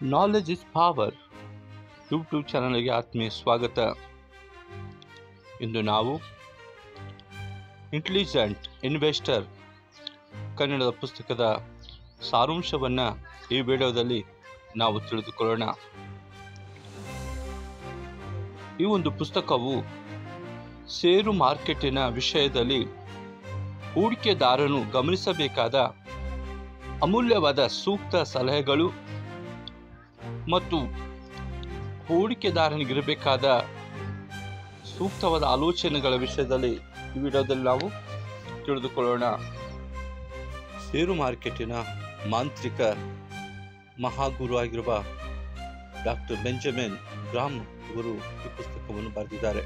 Knowledge is power YouTube ಚಾನಲ್ಗೆ ಆತ್ಮೀಯ ಸ್ವಾಗತ. ಇಂದು ನಾವು ಇಂಟೆಲಿಜೆಂಟ್ ಇನ್ವೆಸ್ಟರ್ ಕನ್ನಡದ ಪುಸ್ತಕದ ಸಾರಾಂಶವನ್ನು ಈ ವಿಡಿಯೋದಲ್ಲಿ ನಾವು ತಿಳಿದುಕೊಳ್ಳೋಣ. ಈ ಒಂದು ಪುಸ್ತಕವು ಷೇರು ಮಾರ್ಕೆಟಿನ ವಿಷಯದಲ್ಲಿ ಹೂಡಿಕೆದಾರನು ಗಮನಿಸಬೇಕಾದ ಅಮೂಲ್ಯವಾದ ಸೂಕ್ತ ಸಲಹೆಗಳು ಮತ್ತು ಹೂಡಿಕೆದಾರನಿಗಿರಬೇಕಾದ ಸೂಕ್ತವಾದ ಆಲೋಚನೆಗಳ ವಿಷಯದಲ್ಲಿ ಈ ವಿಡಿಯೋದಲ್ಲಿ ನಾವು ತಿಳಿದುಕೊಳ್ಳೋಣ. ಷೇರು ಮಾರ್ಕೆಟಿನ ಮಾಂತ್ರಿಕ ಮಹಾಗುರು ಆಗಿರುವ ಡಾಕ್ಟರ್ ಬೆಂಜಮಿನ್ ಗ್ರಾಮ್ ಇವರು ಈ ಪುಸ್ತಕವನ್ನು ಬರೆದಿದ್ದಾರೆ.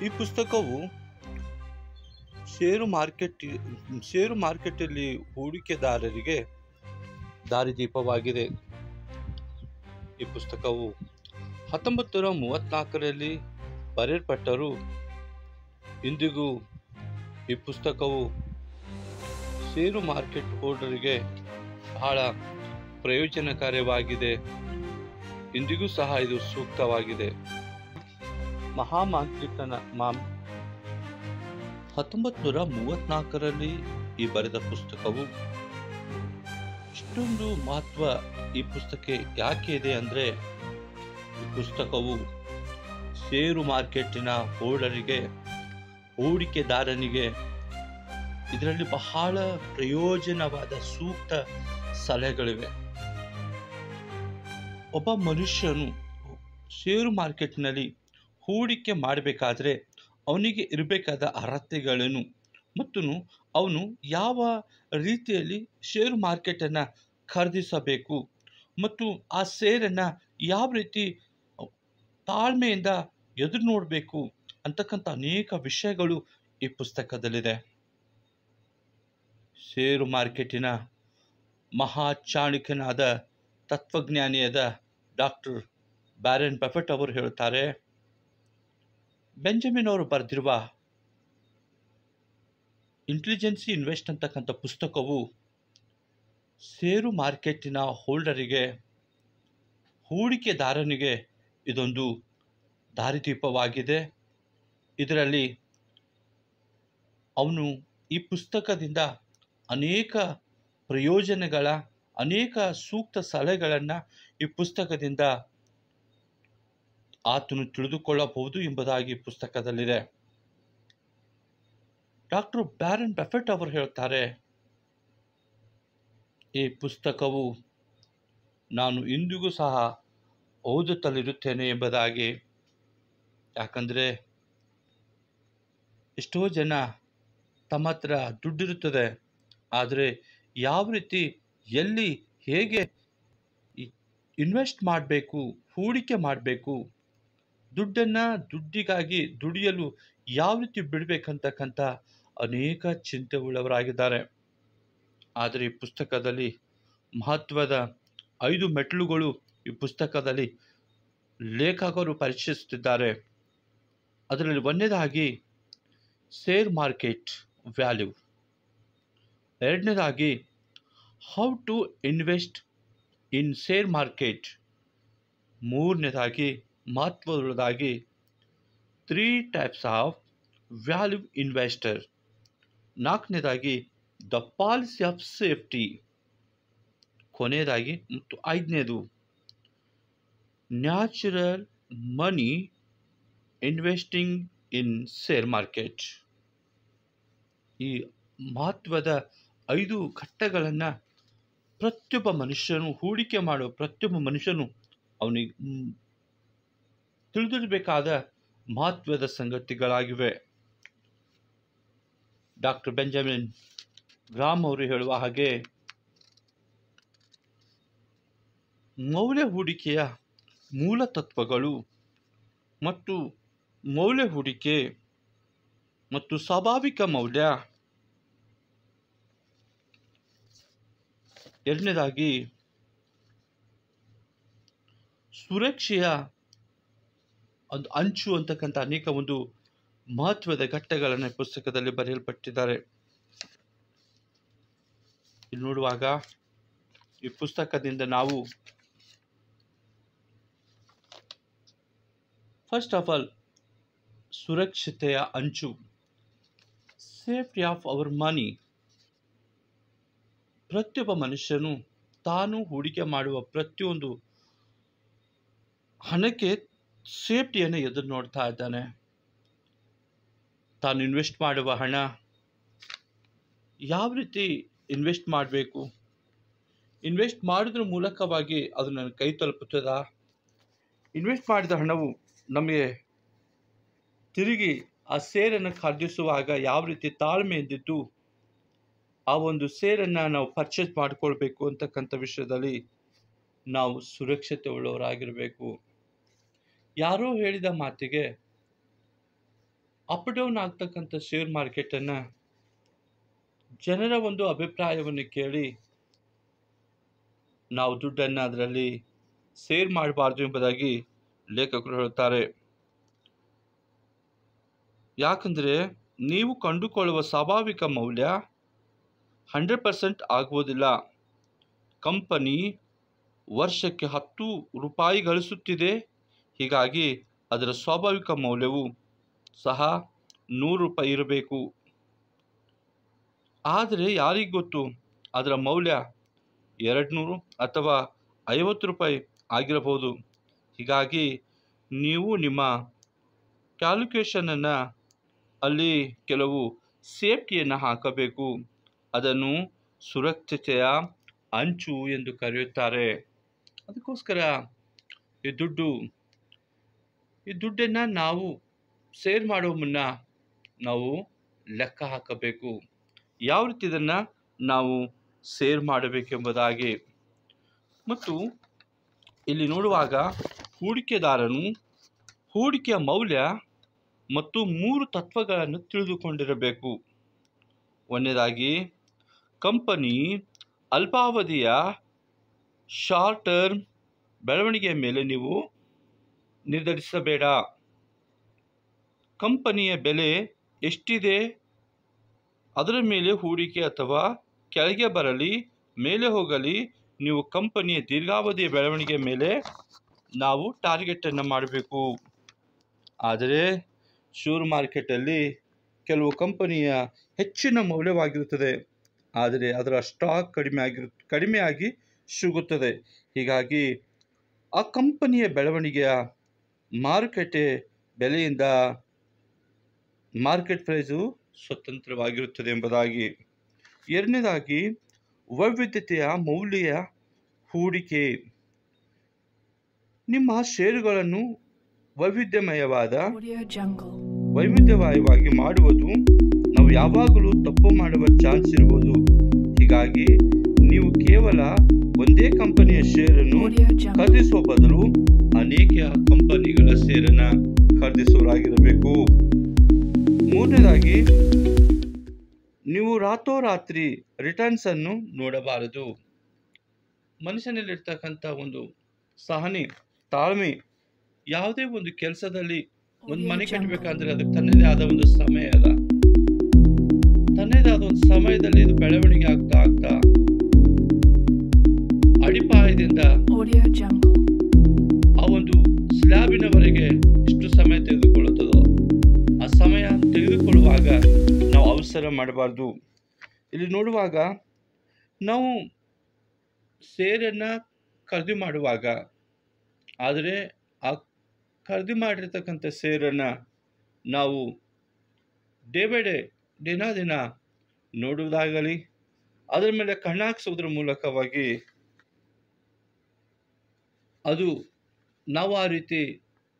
ಈ ಪುಸ್ತಕವು ಷೇರು ಮಾರ್ಕೆಟಲ್ಲಿ ಹೂಡಿಕೆದಾರರಿಗೆ ದಾರಿದೀಪವಾಗಿದೆ. ಈ ಪುಸ್ತಕವು 1934ರಲ್ಲಿ ಬರೆಯಲ್ಪಟ್ಟರೂ ಇಂದಿಗೂ ಈ ಪುಸ್ತಕವು ಷೇರು ಮಾರ್ಕೆಟ್ ಹೋಲ್ಡರಿಗೆ ಬಹಳ ಪ್ರಯೋಜನಕಾರಿಯಾಗಿದೆ. ಇಂದಿಗೂ ಸಹ ಇದು ಸೂಕ್ತವಾಗಿದೆ. ಮಹಾಮಾಂತ್ರಿಕನ 1934ರಲ್ಲಿ ಈ ಬರೆದ ಪುಸ್ತಕವು ಇಷ್ಟೊಂದು ಮಹತ್ವ ಈ ಪುಸ್ತಕ ಯಾಕೆ ಇದೆ ಅಂದರೆ, ಈ ಪುಸ್ತಕವು ಷೇರು ಮಾರ್ಕೆಟಿನ ಹೋಲ್ಡರಿಗೆ, ಹೂಡಿಕೆದಾರನಿಗೆ ಇದರಲ್ಲಿ ಬಹಳ ಪ್ರಯೋಜನವಾದ ಸೂಕ್ತ ಸಲಹೆಗಳಿವೆ. ಒಬ್ಬ ಮನುಷ್ಯನು ಷೇರು ಮಾರ್ಕೆಟ್ನಲ್ಲಿ ಹೂಡಿಕೆ ಮಾಡಬೇಕಾದ್ರೆ ಅವನಿಗೆ ಇರಬೇಕಾದ ಅರ್ಹತೆಗಳನ್ನು ಮತ್ತು ಅವನು ಯಾವ ರೀತಿಯಲ್ಲಿ ಷೇರು ಮಾರ್ಕೆಟನ್ನು ಖರೀದಿಸಬೇಕು ಮತ್ತು ಆ ಷೇರನ್ನು ಯಾವ ರೀತಿ ತಾಳ್ಮೆಯಿಂದ ಎದುರು ನೋಡಬೇಕು ಅಂತಕ್ಕಂಥ ಅನೇಕ ವಿಷಯಗಳು ಈ ಪುಸ್ತಕದಲ್ಲಿದೆ. ಷೇರು ಮಾರ್ಕೆಟಿನ ಮಹಾಚಾಣಕ್ಯನಾದ ತತ್ವಜ್ಞಾನಿಯಾದ ಡಾಕ್ಟರ್ ವ್ಯಾರೆನ್ ಬಫೆಟ್ ಅವರು ಹೇಳುತ್ತಾರೆ, ಬೆಂಜಮಿನ್ ಅವರು ಬರೆದಿರುವ ಇಂಟೆಲಿಜೆನ್ಸಿ ಇನ್ವೆಸ್ಟ್ ಅಂತಕ್ಕಂಥ ಪುಸ್ತಕವು ಷೇರು ಮಾರ್ಕೆಟಿನ ಹೋಲ್ಡರಿಗೆ, ಹೂಡಿಕೆದಾರನಿಗೆ ಇದೊಂದು ದಾರಿದೀಪವಾಗಿದೆ. ಇದರಲ್ಲಿ ಅವನು ಈ ಪುಸ್ತಕದಿಂದ ಅನೇಕ ಪ್ರಯೋಜನಗಳ, ಅನೇಕ ಸೂಕ್ತ ಸಲಹೆಗಳನ್ನು ಈ ಪುಸ್ತಕದಿಂದ ಆತನು ತಿಳಿದುಕೊಳ್ಳಬಹುದು ಎಂಬುದಾಗಿ ಪುಸ್ತಕದಲ್ಲಿದೆ. ಡಾಕ್ಟರ್ ವ್ಯಾರೆನ್ ಬಫೆಟ್ ಅವರು ಹೇಳ್ತಾರೆ, ಈ ಪುಸ್ತಕವು ನಾನು ಇಂದಿಗೂ ಸಹ ಓದುತ್ತಲಿರುತ್ತೇನೆ ಎಂಬುದಾಗಿ. ಯಾಕಂದರೆ ಎಷ್ಟೋ ಜನ ತಮ್ಮ ಹತ್ರ ದುಡ್ಡಿರುತ್ತದೆ, ಆದರೆ ಯಾವ ರೀತಿ, ಎಲ್ಲಿ, ಹೇಗೆ ಇನ್ವೆಸ್ಟ್ ಮಾಡಬೇಕು, ಹೂಡಿಕೆ ಮಾಡಬೇಕು, ದುಡ್ಡಿಗಾಗಿ ದುಡಿಯಲು ಯಾವ ರೀತಿ ಬಿಡಬೇಕಂತಕ್ಕಂಥ ಅನೇಕ ಚಿಂತೆ ಉಳ್ಳವರಾಗಿದ್ದಾರೆ. ಆದರೆ ಈ ಪುಸ್ತಕದಲ್ಲಿ ಮಹತ್ವದ 5 ಮೆಟ್ಟಿಲುಗಳು ಈ ಪುಸ್ತಕದಲ್ಲಿ ಲೇಖಕರು ಪರಿಚಯಿಸುತ್ತಿದ್ದಾರೆ. ಅದರಲ್ಲಿ ಒಂದನೇದಾಗಿ ಶೇರ್ ಮಾರ್ಕೆಟ್ ವ್ಯಾಲ್ಯೂ, ಎರಡನೇದಾಗಿ how to invest in share market, ಮೂರನೇದಾಗಿ ಮಹತ್ವವುಳ್ಳದಾಗಿ 3 ಟೈಪ್ಸ್ ಆಫ್ ವ್ಯಾಲ್ಯೂ ಇನ್ವೆಸ್ಟರ್, ನಾಲ್ಕನೇದಾಗಿ ದ ಪಾಲಿಸಿ ಆಫ್ ಸೇಫ್ಟಿ, ಕೊನೆಯದಾಗಿ ಮತ್ತು 5ನೇದು natural money investing in share market. ಈ ಮಹತ್ವದ 5 ಘಟ್ಟಗಳನ್ನು ಪ್ರತಿಯೊಬ್ಬ ಮನುಷ್ಯನು, ಹೂಡಿಕೆ ಮಾಡುವ ಪ್ರತಿಯೊಬ್ಬ ಮನುಷ್ಯನು ಅವನಿಗೆ ತಿಳಿದಿರಬೇಕಾದ ಮಹತ್ವದ ಸಂಗತಿಗಳಾಗಿವೆ. ಡಾಕ್ಟರ್ ಬೆಂಜಮಿನ್ ಗ್ರಾಮ್ ಅವರು ಹೇಳುವ ಹಾಗೆ, ಮೌಲ್ಯ ಹೂಡಿಕೆಯ ಮೂಲ ತತ್ವಗಳು ಮತ್ತು ಮೌಲ್ಯ ಹೂಡಿಕೆ ಮತ್ತು ಸ್ವಾಭಾವಿಕ ಮೌಲ್ಯ, ಎರಡನೇದಾಗಿ ಸುರಕ್ಷೆಯ ಒಂದು ಅಂಚು ಅಂತಕ್ಕಂಥ ಅನೇಕ ಒಂದು ಮಹತ್ವದ ಘಟ್ಟಗಳನ್ನು ಪುಸ್ತಕದಲ್ಲಿ ಬರೆಯಲ್ಪಟ್ಟಿದ್ದಾರೆ. ಇಲ್ಲಿ ನೋಡುವಾಗ ಈ ಪುಸ್ತಕದಿಂದ ನಾವು ಫಸ್ಟ್ ಆಫ್ ಆಲ್ ಸುರಕ್ಷತೆಯ ಅಂಚು, ಸೇಫ್ಟಿ ಆಫ್ ಅವರ್ ಮನಿ. ಪ್ರತಿಯೊಬ್ಬ ಮನುಷ್ಯನು ತಾನು ಹೂಡಿಕೆ ಮಾಡುವ ಪ್ರತಿಯೊಂದು ಹಣಕ್ಕೆ ಸೇಫ್ಟಿಯನ್ನು ಎದುರು ನೋಡ್ತಾ ಇದ್ದಾನೆ. ತಾನು ಇನ್ವೆಸ್ಟ್ ಮಾಡುವ ಹಣ ಯಾವ ರೀತಿ ಇನ್ವೆಸ್ಟ್ ಮಾಡಬೇಕು, ಇನ್ವೆಸ್ಟ್ ಮಾಡೋದ್ರ ಮೂಲಕವಾಗಿ ಅದು ನನ್ನ ಕೈ ತಲುಪುತ್ತದ, ಇನ್ವೆಸ್ಟ್ ಮಾಡಿದ ಹಣವು ನಮಗೆ ತಿರುಗಿ ಆ ಸೇರನ್ನು ಖರೀದಿಸುವಾಗ ಯಾವ ರೀತಿ ತಾಳ್ಮೆಯಿಂದಿದ್ದು ಆ ಒಂದು ಸೇರನ್ನು ನಾವು ಪರ್ಚೇಸ್ ಮಾಡಿಕೊಳ್ಬೇಕು ಅಂತಕ್ಕಂಥ ವಿಷಯದಲ್ಲಿ ನಾವು ಸುರಕ್ಷತೆ ಉಳ್ಳವರಾಗಿರಬೇಕು. ಯಾರೋ ಹೇಳಿದ ಮಾತಿಗೆ ಅಪ್ ಡೌನ್ ಆಗ್ತಕ್ಕಂಥ ಶೇರ್ ಮಾರ್ಕೆಟನ್ನು ಜನರ ಒಂದು ಅಭಿಪ್ರಾಯವನ್ನು ಕೇಳಿ ನಾವು ದುಡ್ಡನ್ನು ಅದರಲ್ಲಿ ಸೇರ್ ಮಾಡಬಾರ್ದು ಎಂಬುದಾಗಿ ಲೇಖಕರು ಹೇಳುತ್ತಾರೆ. ಯಾಕಂದರೆ ನೀವು ಕಂಡುಕೊಳ್ಳುವ ಸ್ವಾಭಾವಿಕ ಮೌಲ್ಯ 100% ಆಗುವುದಿಲ್ಲ. ಕಂಪನಿ ವರ್ಷಕ್ಕೆ 10 ರೂಪಾಯಿ ಗಳಿಸುತ್ತಿದೆ, ಹೀಗಾಗಿ ಅದರ ಸ್ವಾಭಾವಿಕ ಮೌಲ್ಯವು ಸಹ 100 ರೂಪಾಯಿ ಇರಬೇಕು. ಆದರೆ ಯಾರಿಗೆ ಗೊತ್ತು, ಅದರ ಮೌಲ್ಯ 200 ಅಥವಾ 50 ರೂಪಾಯಿ ಆಗಿರಬಹುದು. ಹೀಗಾಗಿ ನೀವು ನಿಮ್ಮ ಕ್ಯಾಲ್ಕುಲೇಷನನ್ನು ಅಲ್ಲಿ ಕೆಲವು ಸೇಫ್ಟಿಯನ್ನು ಹಾಕಬೇಕು. ಅದನ್ನು ಸುರಕ್ಷತೆಯ ಅಂಚು ಎಂದು ಕರೆಯುತ್ತಾರೆ. ಅದಕ್ಕೋಸ್ಕರ ಈ ದುಡ್ಡನ್ನು ನಾವು ಸೇರ್ ಮಾಡುವ ಮುನ್ನ ನಾವು ಲೆಕ್ಕ ಹಾಕಬೇಕು, ಯಾವ ರೀತಿ ಇದನ್ನು ನಾವು ಸೇರ್ ಮಾಡಬೇಕೆಂಬುದಾಗಿ. ಮತ್ತು ಇಲ್ಲಿ ನೋಡುವಾಗ ಹೂಡಿಕೆದಾರನು ಹೂಡಿಕೆಯ ಮೌಲ್ಯ ಮತ್ತು 3 ತತ್ವಗಳನ್ನು ತಿಳಿದುಕೊಂಡಿರಬೇಕು. ಒಂದನೇದಾಗಿ, ಕಂಪನಿ ಅಲ್ಪಾವಧಿಯ ಶಾರ್ಟ್ ಟರ್ಮ್ ಬೆಳವಣಿಗೆಯ ಮೇಲೆ ನೀವು ನಿರ್ಧರಿಸಬೇಡ. ಕಂಪನಿಯ ಬೆಲೆ ಎಷ್ಟಿದೆ ಅದರ ಮೇಲೆ ಹೂಡಿಕೆ ಅಥವಾ ಕೆಳಗೆ ಬರಲಿ ಮೇಲೆ ಹೋಗಲಿ, ನೀವು ಕಂಪನಿಯ ದೀರ್ಘಾವಧಿಯ ಬೆಳವಣಿಗೆಯ ಮೇಲೆ ನಾವು ಟಾರ್ಗೆಟನ್ನು ಮಾಡಬೇಕು. ಆದರೆ ಶೇರ್ ಮಾರ್ಕೆಟಲ್ಲಿ ಕೆಲವು ಕಂಪನಿಯ ಹೆಚ್ಚಿನ ಮೌಲ್ಯವಾಗಿರುತ್ತದೆ, ಆದರೆ ಅದರ ಸ್ಟಾಕ್ ಕಡಿಮೆಯಾಗಿ ಸಿಗುತ್ತದೆ. ಹೀಗಾಗಿ ಆ ಕಂಪನಿಯ ಬೆಳವಣಿಗೆಯ ಮಾರುಕಟ್ಟೆ ಬೆಲೆಯಿಂದ ಮಾರ್ಕೆಟ್ ಪ್ರೈಸು ಸ್ವತಂತ್ರವಾಗಿರುತ್ತದೆ ಎಂಬುದಾಗಿ. ಎರಡನೇದಾಗಿ, ವೈವಿಧ್ಯತೆಯ ಮೌಲ್ಯ ಹೂಡಿಕೆ. ನಿಮ್ಮ ಷೇರುಗಳನ್ನು ವೈವಿಧ್ಯಮಯವಾಗಿ ಮಾಡುವುದು ನಾವು ಯಾವಾಗಲೂ ತಪ್ಪು ಮಾಡುವ ಚಾನ್ಸ್ ಇರುವುದು. ಹೀಗಾಗಿ ನೀವು ಕೇವಲ ಒಂದೇ ಕಂಪನಿಯ ಷೇರನ್ನು ಖರೀದಿಸುವ ಬದಲು ಅನೇಕ ಕಂಪನಿಗಳ ಷೇರನ್ನು ಖರೀದಿಸುವರಾಗಿರಬೇಕು. ಮೂರನೇದಾಗಿ, ನೀವು ರಾತ್ರೋರಾತ್ರಿ ರಿಟರ್ನ್ಸ್ ಅನ್ನು ನೋಡಬಾರದು. ಮನುಷ್ಯನಲ್ಲಿರ್ತಕ್ಕಂಥ ಒಂದು ಸಹನೆ, ತಾಳ್ಮೆ, ಯಾವುದೇ ಒಂದು ಕೆಲಸದಲ್ಲಿ ಒಂದು ಮನೆ ಕಟ್ಟಬೇಕಂದ್ರೆ ಅದಕ್ಕೆ ತನ್ನದೇ ಆದ ಒಂದು ಸಮಯ ಅದ. ತನ್ನದೇ ಆದ ಒಂದು ಸಮಯದಲ್ಲಿ ಇದು ಬೆಳವಣಿಗೆ ಆಗ್ತಾ ಅಡಿಪಾಯದಿಂದ ಆ ಒಂದು ಸ್ಲ್ಯಾಬಿನವರೆಗೆ ಎಷ್ಟು ಸಮಯ ತೆಗೆದುಕೊಳ್ಳುತ್ತದೋ ಆ ಸಮಯ ತೆಗೆದುಕೊಳ್ಳುವಾಗ ನಾವು ಅವಸರ ಮಾಡಬಾರ್ದು. ಇಲ್ಲಿ ನೋಡುವಾಗ ನಾವು ಶೇರನ್ನು ಖರೀದಿ ಮಾಡುವಾಗ, ಆದರೆ ಆ ಖರೀದಿ ಮಾಡಿರ್ತಕ್ಕಂಥ ಶೇರನ್ನು ನಾವು ಡೇ ಬೈ ಡೇ, ದಿನ ನೋಡುವುದಾಗಲಿ ಅದರ ಮೇಲೆ ಕಣ್ಣಾಕ್ಸೋದ್ರ ಮೂಲಕವಾಗಿ ಅದು ನಾವು ಆ ರೀತಿ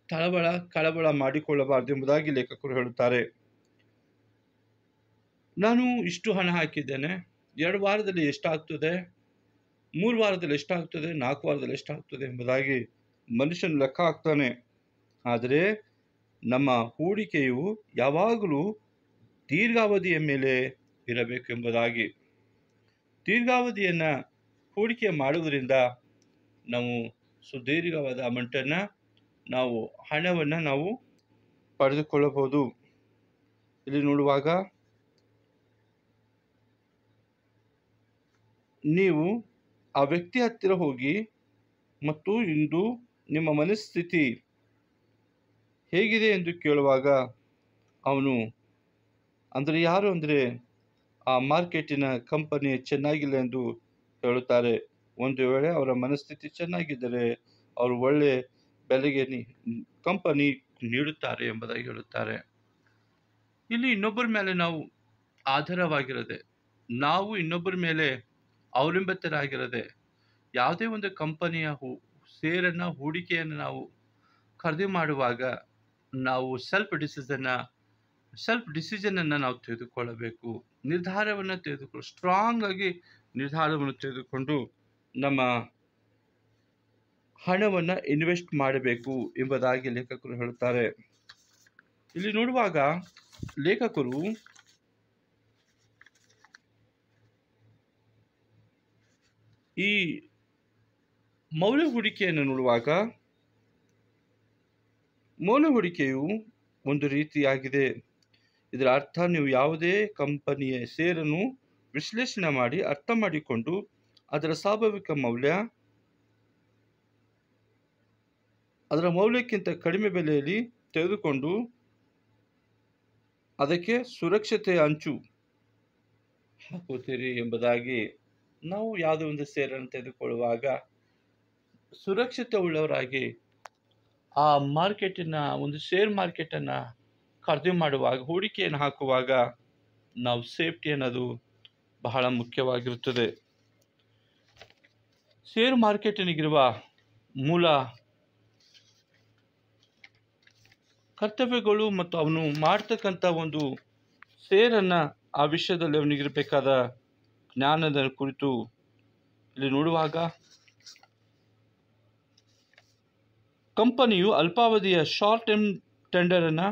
ಕಳವಳ ಮಾಡಿಕೊಳ್ಳಬಾರದು ಎಂಬುದಾಗಿ ಲೇಖಕರು ಹೇಳುತ್ತಾರೆ. ನಾನು ಇಷ್ಟು ಹಣ ಹಾಕಿದ್ದೇನೆ, 2 ವಾರದಲ್ಲಿ ಎಷ್ಟಾಗ್ತದೆ, 3 ವಾರದಲ್ಲಿ ಎಷ್ಟಾಗ್ತದೆ, 4 ವಾರದಲ್ಲಿ ಎಷ್ಟಾಗ್ತದೆ ಎಂಬುದಾಗಿ ಮನುಷ್ಯನ ಲೆಕ್ಕ ಹಾಕ್ತಾನೆ. ಆದರೆ ನಮ್ಮ ಹೂಡಿಕೆಯು ಯಾವಾಗಲೂ ದೀರ್ಘಾವಧಿಯ ಮೇಲೆ ಇರಬೇಕು ಎಂಬುದಾಗಿ. ದೀರ್ಘಾವಧಿಯನ್ನು ಹೂಡಿಕೆ ಮಾಡುವುದರಿಂದ ನಾವು ಸುದೀರ್ಘವಾದ ಅಮೌಂಟನ್ನು ಹಣವನ್ನು ನಾವು ಪಡೆದುಕೊಳ್ಳಬಹುದು. ಇಲ್ಲಿ ನೋಡುವಾಗ ನೀವು ಆ ವ್ಯಕ್ತಿ ಹತ್ತಿರ ಹೋಗಿ ಮತ್ತು ಇಂದು ನಿಮ್ಮ ಮನಸ್ಥಿತಿ ಹೇಗಿದೆ ಎಂದು ಕೇಳುವಾಗ ಅವನು ಯಾರು ಅಂದರೆ ಆ ಮಾರ್ಕೆಟಿನ ಕಂಪನಿ ಚೆನ್ನಾಗಿಲ್ಲ ಎಂದು ಹೇಳುತ್ತಾರೆ. ಒಂದು ವೇಳೆ ಅವರ ಮನಸ್ಥಿತಿ ಚೆನ್ನಾಗಿದ್ದರೆ ಅವರು ಒಳ್ಳೆ ಬೆಲೆಗೆ ಕಂಪನಿ ನೀಡುತ್ತಾರೆ ಎಂಬುದಾಗಿ ಹೇಳುತ್ತಾರೆ. ಇಲ್ಲಿ ಇನ್ನೊಬ್ಬರ ಮೇಲೆ ನಾವು ಆಧಾರವಾಗಿರದೆ, ನಾವು ಇನ್ನೊಬ್ಬರ ಮೇಲೆ ಅವಲಂಬಿತರಾಗಿರದೆ, ಯಾವುದೇ ಒಂದು ಕಂಪನಿಯ ಷೇರನ್ನು ಹೂಡಿಕೆಯನ್ನು ನಾವು ಖರೀದಿ ಮಾಡುವಾಗ ನಾವು ಸೆಲ್ಫ್ ಡಿಸಿಷನನ್ನು ನಾವು ತೆಗೆದುಕೊಳ್ಳಬೇಕು. ನಿರ್ಧಾರವನ್ನು ಸ್ಟ್ರಾಂಗ್ ಆಗಿ ನಿರ್ಧಾರವನ್ನು ತೆಗೆದುಕೊಂಡು ನಮ್ಮ ಹಣವನ್ನು ಇನ್ವೆಸ್ಟ್ ಮಾಡಬೇಕು ಎಂಬುದಾಗಿ ಲೇಖಕರು ಹೇಳುತ್ತಾರೆ. ಇಲ್ಲಿ ನೋಡುವಾಗ ಲೇಖಕರು ಈ ಮೌಲ್ಯ ಹೂಡಿಕೆಯನ್ನು ನೋಡುವಾಗ, ಮೌಲ್ಯ ಹೂಡಿಕೆಯು ಒಂದು ರೀತಿಯಾಗಿದೆ. ಇದರ ಅರ್ಥ ನೀವು ಯಾವುದೇ ಕಂಪನಿಯ ಷೇರನ್ನು ವಿಶ್ಲೇಷಣೆ ಮಾಡಿ ಅರ್ಥ ಮಾಡಿಕೊಂಡು ಅದರ ಸ್ವಾಭಾವಿಕ ಮೌಲ್ಯ ಅದರ ಮೌಲ್ಯಕ್ಕಿಂತ ಕಡಿಮೆ ಬೆಲೆಯಲ್ಲಿ ತೆಗೆದುಕೊಂಡು ಅದಕ್ಕೆ ಸುರಕ್ಷತೆಯ ಅಂಚು ಹಾಕುತ್ತೀರಿ ಎಂಬುದಾಗಿ. ನಾವು ಯಾವುದೇ ಒಂದು ಷೇರನ್ನು ತೆಗೆದುಕೊಳ್ಳುವಾಗ ಸುರಕ್ಷತೆ ಉಳ್ಳವರಾಗಿ ಆ ಮಾರ್ಕೆಟಿನ ಒಂದು ಶೇರ್ ಮಾರ್ಕೆಟನ್ನು ಖರೀದಿ ಮಾಡುವಾಗ, ಹೂಡಿಕೆಯನ್ನು ಹಾಕುವಾಗ ನಾವು ಸೇಫ್ಟಿ ಅನ್ನೋದು ಬಹಳ ಮುಖ್ಯವಾಗಿರುತ್ತದೆ. ಶೇರ್ ಮಾರ್ಕೆಟಿನಿಗಿರುವ ಮೂಲ ಕರ್ತವ್ಯಗಳು ಮತ್ತು ಅವನು ಮಾಡ್ತಕ್ಕಂಥ ಒಂದು ಶೇರನ್ನು ಆ ವಿಷಯದಲ್ಲಿ ಅವನಿಗಿರಬೇಕಾದ ಜ್ಞಾನದ ಕುರಿತು ಇಲ್ಲಿ ನೋಡುವಾಗ, ಕಂಪನಿಯು ಅಲ್ಪಾವಧಿಯ ಶಾರ್ಟ್ ಟರ್ಮ್ ಟೆಂಡರನ್ನು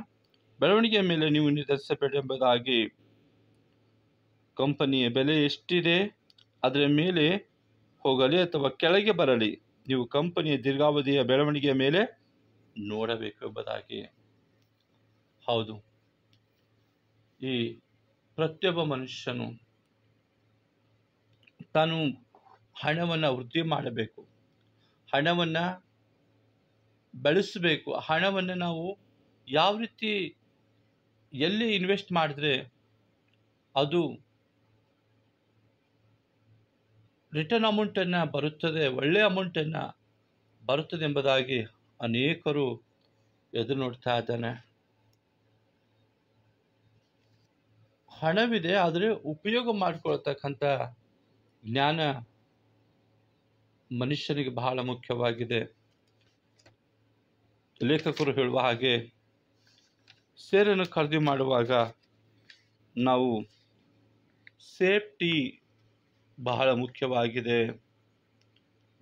ಬೆಳವಣಿಗೆಯ ಮೇಲೆ ನೀವು ನಿರ್ಧರಿಸಬೇಕೆಂಬುದಾಗಿ. ಕಂಪನಿಯ ಬೆಲೆ ಎಷ್ಟಿದೆ ಅದರ ಮೇಲೆ ಹೋಗಲಿ ಅಥವಾ ಕೆಳಗೆ ಬರಲಿ, ನೀವು ಕಂಪನಿಯ ದೀರ್ಘಾವಧಿಯ ಬೆಳವಣಿಗೆಯ ಮೇಲೆ ನೋಡಬೇಕು ಎಂಬುದಾಗಿ. ಹೌದು, ಈ ಪ್ರತಿಯೊಬ್ಬ ಮನುಷ್ಯನು ತಾನು ಹಣವನ್ನು ವೃದ್ಧಿ ಮಾಡಬೇಕು, ಹಣವನ್ನು ಬೆಳೆಸಬೇಕು. ಹಣವನ್ನು ನಾವು ಯಾವ ರೀತಿ ಎಲ್ಲಿ ಇನ್ವೆಸ್ಟ್ ಮಾಡಿದ್ರೆ ಅದು ರಿಟರ್ನ್ ಅಮೌಂಟನ್ನು ಬರುತ್ತದೆ, ಒಳ್ಳೆಯ ಅಮೌಂಟನ್ನು ಬರುತ್ತದೆ ಎಂಬುದಾಗಿ ಅನೇಕರು ಎದುರು ನೋಡ್ತಾ ಇದ್ದಾನೆ. ಹಣವಿದೆ, ಆದರೆ ಉಪಯೋಗ ಮಾಡಿಕೊಳ್ತಕ್ಕಂಥ ಜ್ಞಾನ ಮನುಷ್ಯನಿಗೆ ಬಹಳ ಮುಖ್ಯವಾಗಿದೆ. ಲೇಖಕರು ಹೇಳುವ ಹಾಗೆ, ಷೇರನ್ನು ಖರೀದಿ ಮಾಡುವಾಗ ನಾವು ಸೇಫ್ಟಿ ಬಹಳ ಮುಖ್ಯವಾಗಿದೆ,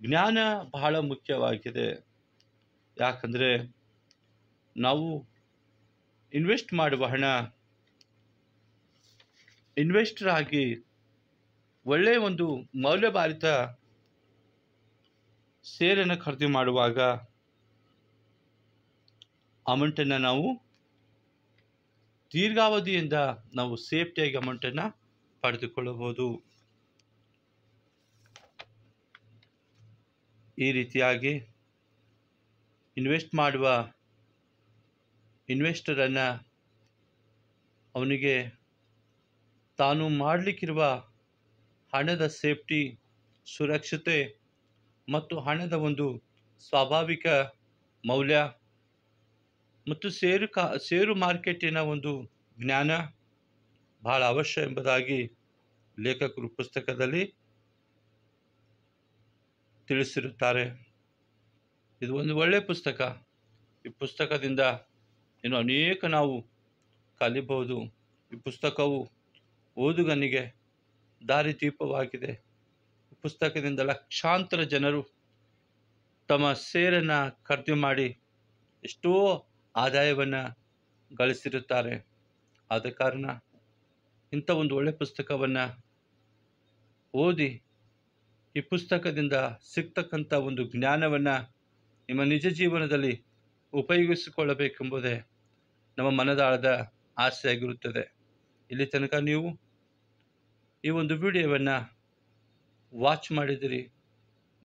ಜ್ಞಾನ ಬಹಳ ಮುಖ್ಯವಾಗಿದೆ. ಯಾಕಂದರೆ ನಾವು ಇನ್ವೆಸ್ಟ್ ಮಾಡುವ ಹಣ ಇನ್ವೆಸ್ಟರ್ ಆಗಿ ಒಳ್ಳೆಯ ಒಂದು ಮೌಲ್ಯಭಾರಿತ ಷೇರನ್ನು ಖರೀದಿ ಮಾಡುವಾಗ ಅಮೌಂಟನ್ನು ನಾವು ದೀರ್ಘಾವಧಿಯಿಂದ ನಾವು ಸೇಫ್ಟಿಯಾಗಿ ಅಮೌಂಟನ್ನು ಪಡೆದುಕೊಳ್ಳಬಹುದು. ಈ ರೀತಿಯಾಗಿ ಇನ್ವೆಸ್ಟ್ ಮಾಡುವ ಇನ್ವೆಸ್ಟರನ್ನು ಅವನಿಗೆ ತಾನು ಮಾಡಲಿಕ್ಕಿರುವ ಹಣದ ಸೇಫ್ಟಿ, ಸುರಕ್ಷತೆ ಮತ್ತು ಹಣದ ಒಂದು ಸ್ವಾಭಾವಿಕ ಮೌಲ್ಯ ಮತ್ತು ಷೇರು ಮಾರ್ಕೆಟಿನ ಒಂದು ಜ್ಞಾನ ಬಹಳ ಅವಶ್ಯ ಎಂಬುದಾಗಿ ಲೇಖಕರು ಪುಸ್ತಕದಲ್ಲಿ ತಿಳಿಸಿರುತ್ತಾರೆ. ಇದು ಒಂದು ಒಳ್ಳೆಯ ಪುಸ್ತಕ. ಈ ಪುಸ್ತಕದಿಂದ ಇನ್ನು ಅನೇಕ ನಾವು ಕಲಿಬಹುದು. ಈ ಪುಸ್ತಕವು ಓದುಗನಿಗೆ ದಾರಿದೀಪವಾಗಿದೆ. ಈ ಪುಸ್ತಕದಿಂದ ಲಕ್ಷಾಂತರ ಜನರು ತಮ್ಮ ಷೇರನ್ನು ಖರೀದಿ ಮಾಡಿ ಎಷ್ಟೋ ಆದಾಯವನ್ನು ಗಳಿಸಿರುತ್ತಾರೆ. ಆದ ಕಾರಣ ಇಂಥ ಒಂದು ಒಳ್ಳೆಯ ಪುಸ್ತಕವನ್ನು ಓದಿ ಈ ಪುಸ್ತಕದಿಂದ ಸಿಗ್ತಕ್ಕಂಥ ಒಂದು ಜ್ಞಾನವನ್ನು ನಿಮ್ಮ ನಿಜ ಜೀವನದಲ್ಲಿ ಉಪಯೋಗಿಸಿಕೊಳ್ಳಬೇಕೆಂಬುದೇ ನಮ್ಮ ಮನದಾಳದ ಆಸೆಯಾಗಿರುತ್ತದೆ. ಇಲ್ಲಿ ತನಕ ನೀವು ಈ ಒಂದು ವಿಡಿಯೋವನ್ನು ವಾಚ್ ಮಾಡಿದಿರಿ.